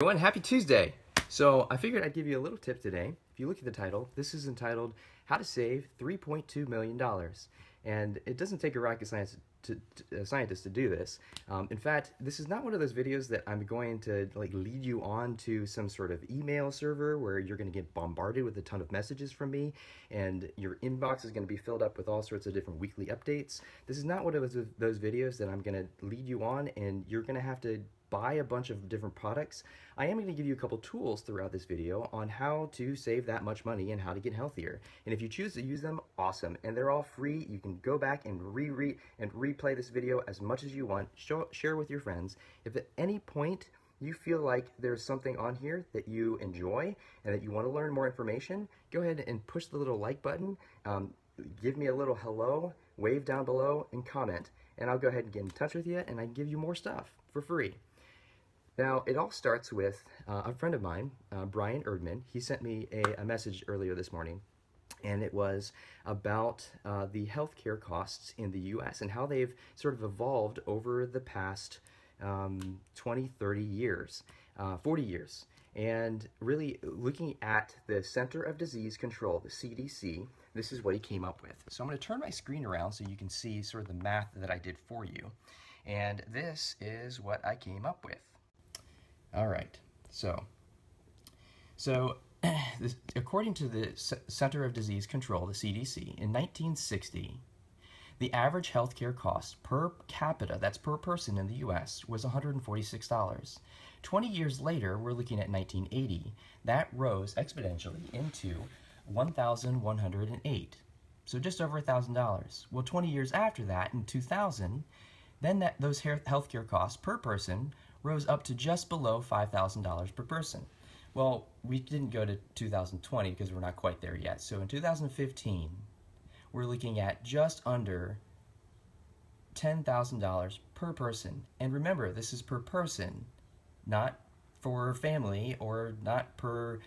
Everyone, happy Tuesday. So I figured I'd give you a little tip today. If you look at the title, this is entitled How to Save $3.2 Million. And it doesn't take a rocket scientist to do this. In fact, this is not one of those videos that I'm going to lead you on to some sort of email server where you're going to get bombarded with a ton of messages from me and your inbox is going to be filled up with all sorts of different weekly updates. This is not one of those videos that I'm going to lead you on and you're going to have to buy a bunch of different products. I am going to give you a couple tools throughout this video on how to save that much money and how to get healthier. And if you choose to use them, awesome. And they're all free. You can go back and replay this video as much as you want. Share with your friends. If at any point you feel like there's something on here that you enjoy and that you want to learn more information, go ahead and push the little like button. Give me a little hello, wave down below, and comment. And I'll go ahead and get in touch with you and I can give you more stuff for free. Now, it all starts with a friend of mine, Brian Erdman. He sent me a message earlier this morning, and it was about the healthcare costs in the U.S. and how they've sort of evolved over the past 20, 30 years, 40 years. And really looking at the Center of Disease Control, the CDC, this is what he came up with. So I'm going to turn my screen around so you can see sort of the math that I did for you. And this is what I came up with. All right, so according to the Center of Disease Control, the CDC, in 1960, the average healthcare cost per capita, that's per person in the U.S., was $146. 20 years later, we're looking at 1980, that rose exponentially into $1,108, so just over $1,000. Well, 20 years after that, in 2000, then those healthcare costs per person rose up to just below $5,000 per person. Well, we didn't go to 2020 because we're not quite there yet. So in 2015, we're looking at just under $10,000 per person. And remember, this is per person, not for family or not per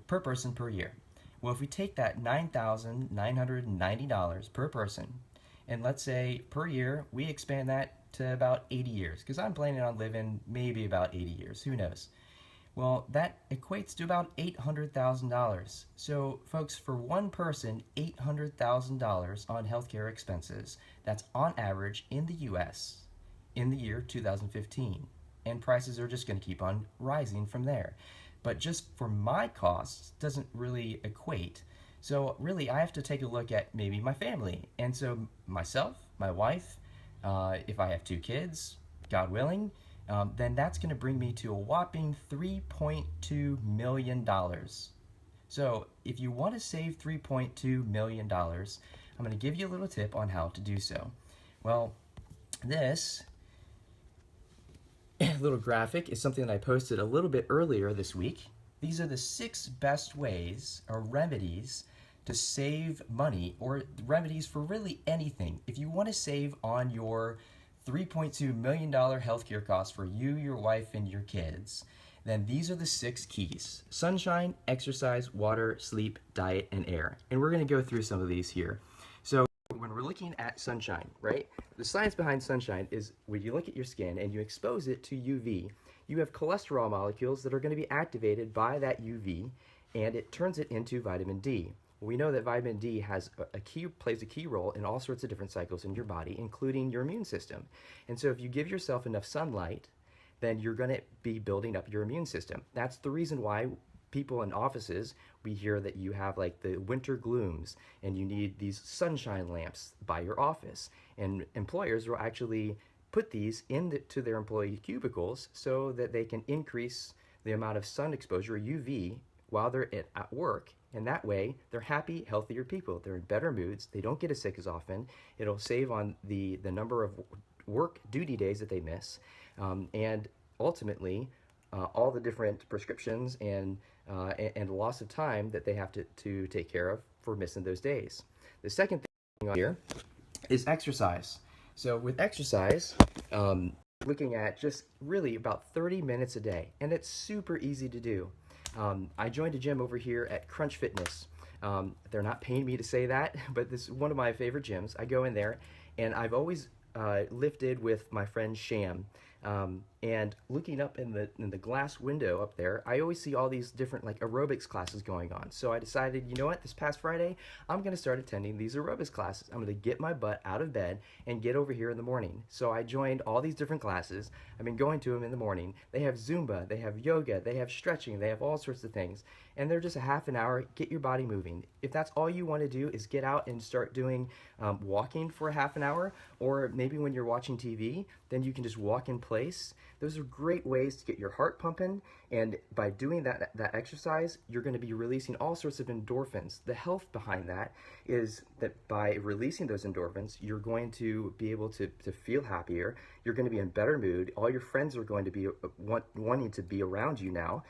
person per year. Well, if we take that $9,990 per person, and let's say per year, we expand that to about 80 years, because I'm planning on living maybe about 80 years, who knows. Well, that equates to about $800,000. So folks, for one person, $800,000 on healthcare expenses, that's on average in the US in the year 2015. And prices are just going to keep on rising from there. But just for my costs doesn't really equate. So really, I have to take a look at maybe my family. And so myself, my wife, if I have 2 kids, God willing, then that's going to bring me to a whopping $3.2 million. So if you want to save $3.2 million, I'm going to give you a little tip on how to do so. Well, this little graphic is something that I posted a little bit earlier this week. These are the 6 best ways or remedies to save money, or remedies for really anything. If you want to save on your $3.2 million healthcare costs for you, your wife, and your kids, then these are the 6 keys: sunshine, exercise, water, sleep, diet, and air. And we're going to go through some of these here. So when we're looking at sunshine, right? The science behind sunshine is when you look at your skin and you expose it to UV, you have cholesterol molecules that are going to be activated by that UV, and it turns it into vitamin D. We know that vitamin D plays a key role in all sorts of different cycles in your body, including your immune system. And so if you give yourself enough sunlight, then you're going to be building up your immune system. That's the reason why people in offices, we hear that you have like the winter glooms and you need these sunshine lamps by your office. And employers will actually put these into their employee cubicles so that they can increase the amount of sun exposure, UV, while they're at work. And that way, they're happy, healthier people. They're in better moods. They don't get as sick as often. It'll save on the number of work duty days that they miss. And ultimately, all the different prescriptions and loss of time that they have to take care of for missing those days. The second thing on here is exercise. So with exercise, looking at just really about 30 minutes a day. And it's super easy to do. I joined a gym over here at Crunch Fitness. They're not paying me to say that, but this is one of my favorite gyms. I go in there, and I've always lifted with my friend Sham. and looking up in the glass window up there, I always see all these different like aerobics classes going on. So I decided, you know what, this past Friday, I'm going to start attending these aerobics classes. I'm going to get my butt out of bed and get over here in the morning. So I joined all these different classes. I've been going to them in the morning. They have Zumba, they have yoga, they have stretching, they have all sorts of things. And they're just a half an hour, get your body moving. If that's all you want to do is get out and start doing walking for a half an hour, or maybe when you're watching TV, then you can just walk in place. Those are great ways to get your heart pumping, and by doing that exercise, you're going to be releasing all sorts of endorphins. The health behind that is that by releasing those endorphins, you're going to be able to feel happier. You're going to be in better mood. All your friends are going to be wanting to be around you now,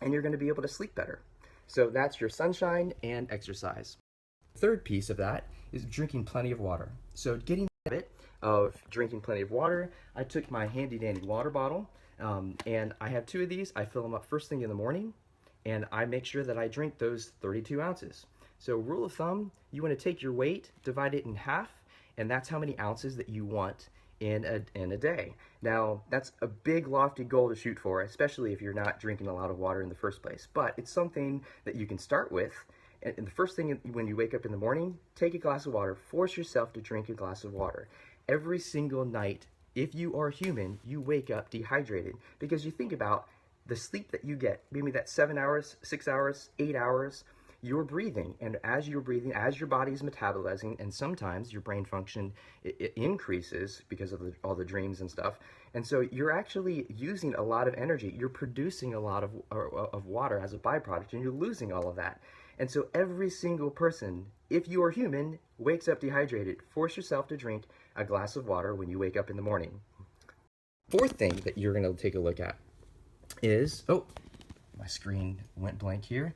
and you're going to be able to sleep better. So that's your sunshine and exercise. Third piece of that is drinking plenty of water. So getting the habit of drinking plenty of water, I took my handy dandy water bottle, and I have 2 of these. I fill them up first thing in the morning, and I make sure that I drink those 32 ounces. So rule of thumb, you want to take your weight, divide it in half, and that's how many ounces that you want in a day. Now, that's a big lofty goal to shoot for, especially if you're not drinking a lot of water in the first place, but it's something that you can start with. And the first thing when you wake up in the morning, take a glass of water. Force yourself to drink a glass of water. Every single night, if you are human, you wake up dehydrated, because you think about the sleep that you get, maybe that 7 hours, 6 hours, 8 hours, you're breathing, and as you're breathing, as your body is metabolizing, and sometimes your brain function it increases because of all the dreams and stuff, and so you're actually using a lot of energy. You're producing a lot of water as a byproduct, and you're losing all of that. And so every single person, if you are human, wakes up dehydrated. Force yourself to drink a glass of water when you wake up in the morning. Fourth thing that you're going to take a look at is, oh, my screen went blank here,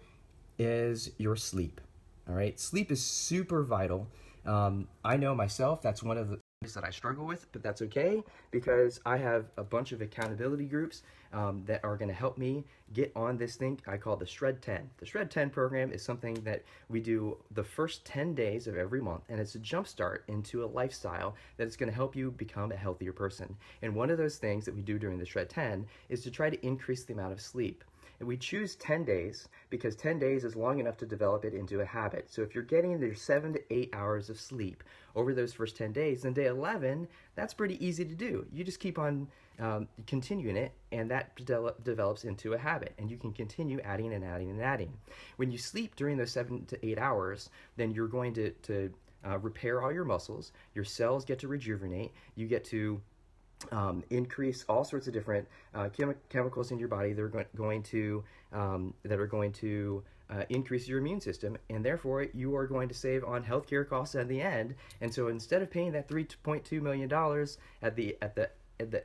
is your sleep. All right, sleep is super vital. I know myself, that's one of the things that I struggle with, but that's okay, because I have a bunch of accountability groups that are going to help me get on this thing I call the Shred 10. The Shred 10 program is something that we do the first 10 days of every month, and it's a jump start into a lifestyle that is going to help you become a healthier person. And one of those things that we do during the Shred 10 is to try to increase the amount of sleep. And we choose 10 days because 10 days is long enough to develop it into a habit. So if you're getting your 7 to 8 hours of sleep over those first 10 days, then day 11, that's pretty easy to do. You just keep on continuing it, and that develops into a habit, and you can continue adding and adding and adding. When you sleep during those 7 to 8 hours, then you're going to repair all your muscles, your cells get to rejuvenate, you get to increase all sorts of different chemicals in your body that are going to increase your immune system, and therefore you are going to save on healthcare costs at the end. And so instead of paying that $3.2 million at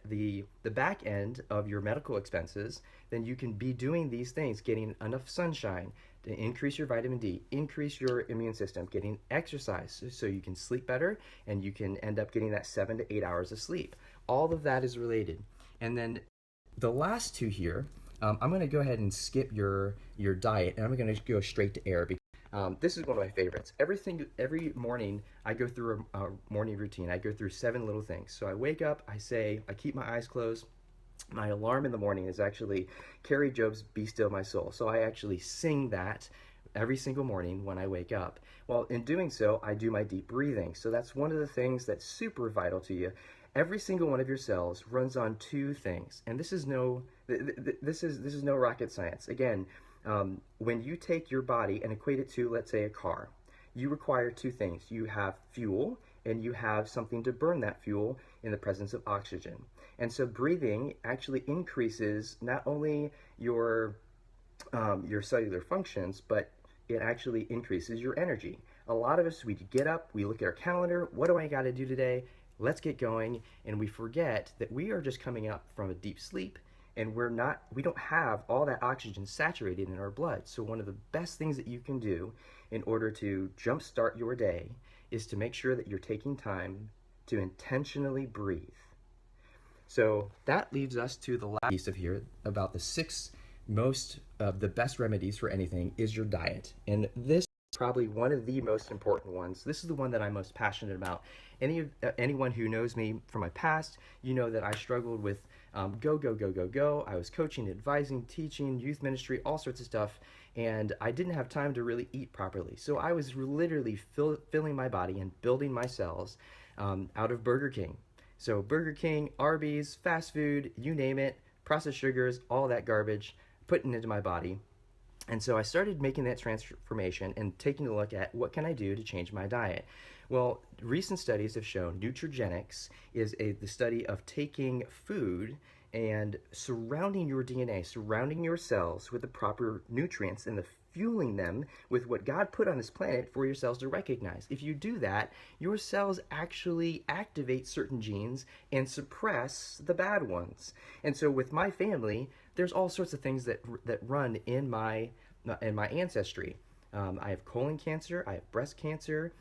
the back end of your medical expenses, then you can be doing these things, getting enough sunshine to increase your vitamin D, increase your immune system, getting exercise so you can sleep better, and you can end up getting that 7 to 8 hours of sleep. All of that is related. And then the last two here, I'm going to go ahead and skip your diet, and I'm going to go straight to air. Because this is one of my favorites. Every morning, I go through a morning routine. I go through 7 little things. So I wake up, I keep my eyes closed. My alarm in the morning is actually Carrie Job's Be Still My Soul. So I actually sing that every single morning when I wake up. Well, in doing so, I do my deep breathing. So that's one of the things that's super vital to you. Every single one of your cells runs on 2 things, and this is no rocket science. Again, when you take your body and equate it to, let's say, a car, you require 2 things. You have fuel, and you have something to burn that fuel in the presence of oxygen. And so breathing actually increases not only your cellular functions, but it actually increases your energy. A lot of us, we get up, we look at our calendar, what do I got to do today? Let's get going, and we forget that we are just coming up from a deep sleep, and we don't have all that oxygen saturated in our blood. So one of the best things that you can do in order to jumpstart your day is to make sure that you're taking time to intentionally breathe. So that leads us to the last piece of here about the 6 most of the best remedies for anything is your diet. And this is probably one of the most important ones. This is the one that I'm most passionate about. Anyone who knows me from my past, you know that I struggled with go, go, go, go, go. I was coaching, advising, teaching, youth ministry, all sorts of stuff, and I didn't have time to really eat properly. So I was literally filling my body and building my cells out of Burger King. So Burger King, Arby's, fast food, you name it, processed sugars, all that garbage, putting into my body. And so I started making that transformation and taking a look at what can I do to change my diet. Well, recent studies have shown nutrigenics is the study of taking food and surrounding your DNA, surrounding your cells with the proper nutrients and fueling them with what God put on this planet for your cells to recognize. If you do that, your cells actually activate certain genes and suppress the bad ones. And so with my family, there's all sorts of things that run in my ancestry. I have colon cancer, I have breast cancer,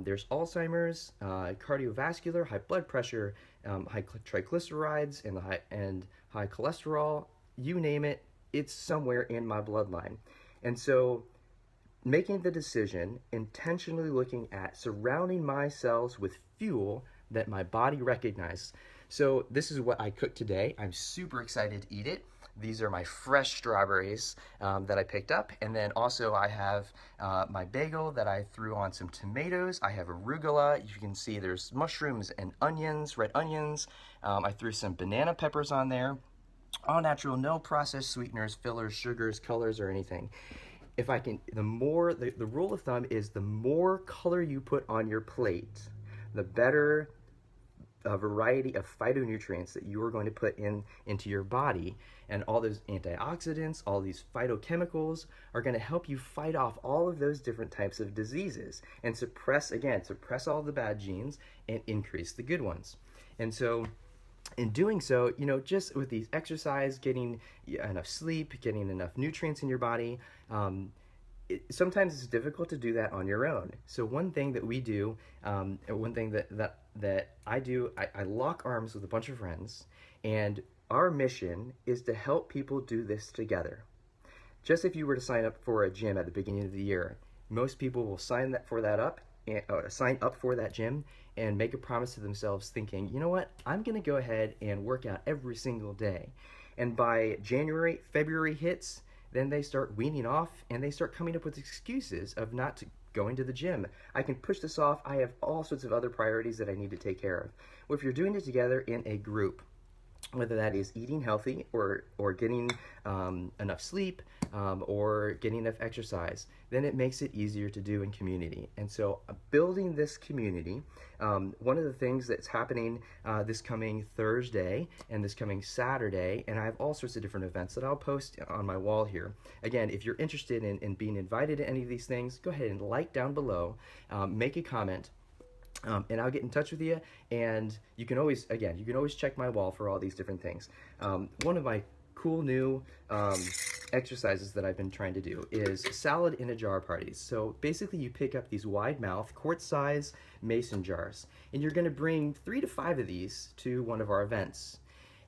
there's Alzheimer's, cardiovascular, high blood pressure, high triglycerides, and high cholesterol. You name it, it's somewhere in my bloodline. And so making the decision, intentionally looking at surrounding my cells with fuel that my body recognizes. So this is what I cooked today. I'm super excited to eat it. These are my fresh strawberries that I picked up. And then also I have my bagel that I threw on some tomatoes. I have arugula. You can see there's mushrooms and onions, red onions. I threw some banana peppers on there. All natural, no processed sweeteners, fillers, sugars, colors, or anything. If I can, the rule of thumb is the more color you put on your plate, the better a variety of phytonutrients that you are going to put into your body, and all those antioxidants, all these phytochemicals are going to help you fight off all of those different types of diseases and suppress all the bad genes and increase the good ones. And so in doing so, just with these exercise, getting enough sleep, getting enough nutrients in your body, sometimes it's difficult to do that on your own. So one thing that we do, one thing that I do, I lock arms with a bunch of friends, and our mission is to help people do this together. Just if you were to sign up for a gym at the beginning of the year, most people will sign up for that gym and make a promise to themselves thinking, you know what, I'm going to go ahead and work out every single day. And by January, February hits, then they start weaning off and they start coming up with excuses of not going to the gym. I can push this off. I have all sorts of other priorities that I need to take care of. Well, if you're doing it together in a group, whether that is eating healthy or getting enough sleep or getting enough exercise, then it makes it easier to do in community. And so building this community, one of the things that's happening this coming Thursday and this coming Saturday, and I have all sorts of different events that I'll post on my wall here. Again, if you're interested in being invited to any of these things, go ahead and like down below, make a comment. And I'll get in touch with you, and you can always check my wall for all these different things. One of my cool new exercises that I've been trying to do is salad in a jar parties. So basically you pick up these wide mouth, quart size mason jars, and you're going to bring 3 to 5 of these to one of our events.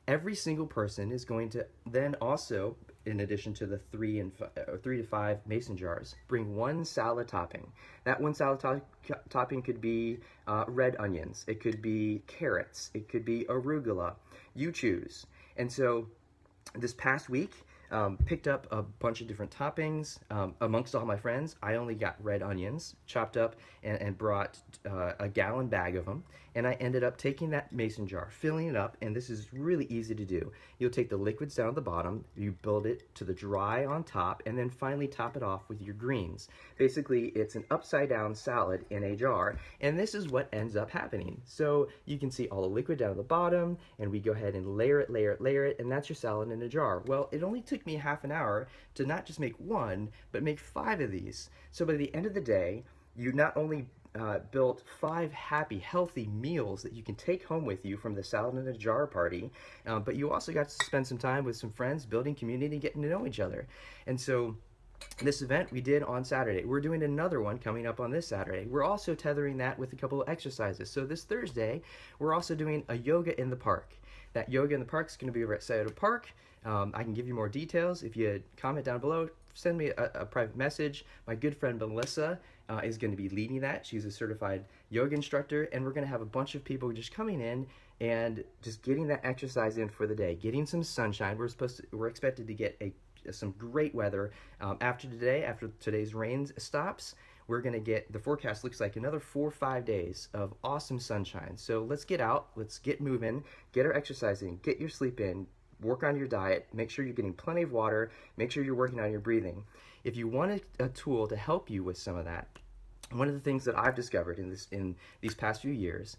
Every single person is going to then also, in addition to the 3 to 5 mason jars, bring one salad topping. That one salad topping could be red onions, it could be carrots, it could be arugula. You choose. And so this past week, picked up a bunch of different toppings. Amongst all my friends, I only got red onions chopped up and brought a gallon bag of them. And I ended up taking that mason jar, filling it up, and this is really easy to do. You'll take the liquids down at the bottom, you build it to the dry on top, and then finally top it off with your greens. Basically, it's an upside down salad in a jar, and this is what ends up happening. So you can see all the liquid down at the bottom, and we go ahead and layer it, and that's your salad in a jar. Well, it only took me half an hour to not just make one, but make 5 of these. So by the end of the day, you not only built 5 happy, healthy meals that you can take home with you from the salad in a jar party, but you also got to spend some time with some friends, building community, getting to know each other. And so this event we did on Saturday. We're doing another one coming up on this Saturday. We're also tethering that with a couple of exercises. So this Thursday, we're also doing a yoga in the park. That yoga in the park is going to be over at Scioto Park. I can give you more details. If you comment down below, send me a private message. My good friend Melissa is going to be leading that. She's a certified yoga instructor, and we're going to have a bunch of people just coming in and just getting that exercise in for the day, getting some sunshine. We're expected to get some great weather after today. After today's rain stops, we're going to get, the forecast looks like another 4 or 5 days of awesome sunshine. So let's get out, let's get moving, get our exercise in, get your sleep in, work on your diet, make sure you're getting plenty of water, make sure you're working on your breathing. If you want a tool to help you with some of that, one of the things that I've discovered in these past few years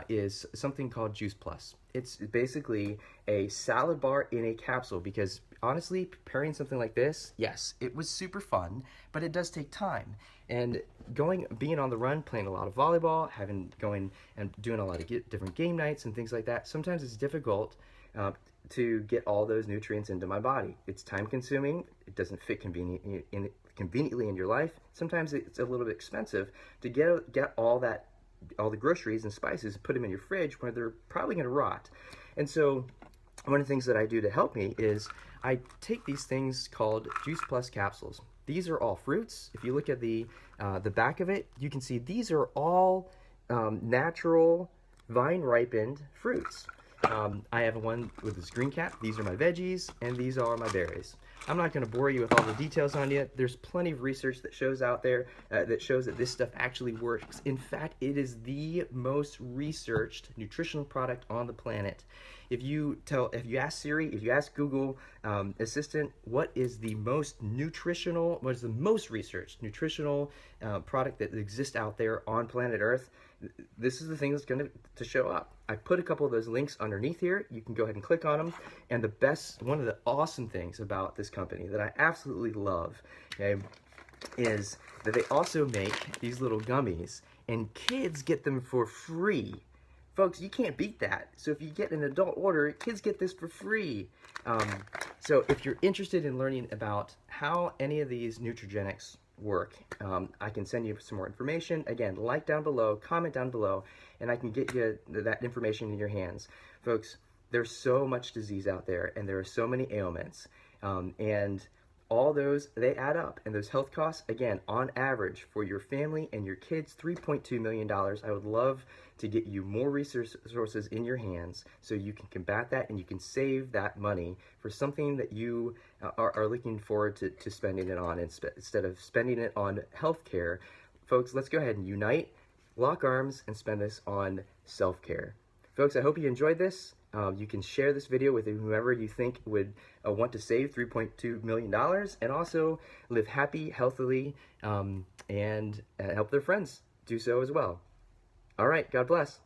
is something called Juice Plus. It's basically a salad bar in a capsule, because honestly, preparing something like this, yes, it was super fun, but it does take time. And being on the run, playing a lot of volleyball, going and doing a lot of different game nights and things like that, sometimes it's difficult to get all those nutrients into my body. It's time consuming. It doesn't fit conveniently in your life. Sometimes it's a little bit expensive to get all the groceries and spices and put them in your fridge where they're probably going to rot. And so one of the things that I do to help me is I take these things called Juice Plus capsules. These are all fruits. If you look at the back of it, you can see these are all natural vine-ripened fruits. I have one with this green cap. These are my veggies, and these are my berries. I'm not going to bore you with all the details on it. There's plenty of research that shows out there that shows that this stuff actually works. In fact, it is the most researched nutritional product on the planet. If you ask Siri, if you ask Google Assistant, what is the most researched nutritional product that exists out there on planet Earth, this is the thing that's going to show up. I put a couple of those links underneath here. You can go ahead and click on them. And one of the awesome things about this company that I absolutely love, okay, is that they also make these little gummies, and kids get them for free. Folks, you can't beat that. So if you get an adult order, kids get this for free. So if you're interested in learning about how any of these nutrigenics work, I can send you some more information. Again, like down below, comment down below, and I can get you that information in your hands. Folks, there's so much disease out there, and there are so many ailments, and all those, they add up, and those health costs, again, on average, for your family and your kids, $3.2 million. I would love to get you more resources in your hands so you can combat that and you can save that money for something that you are looking forward to spending it on instead of spending it on healthcare. Folks, let's go ahead and unite, lock arms, and spend this on self-care. Folks, I hope you enjoyed this. You can share this video with whoever you think would want to save $3.2 million and also live happy, healthily, and help their friends do so as well. All right, God bless.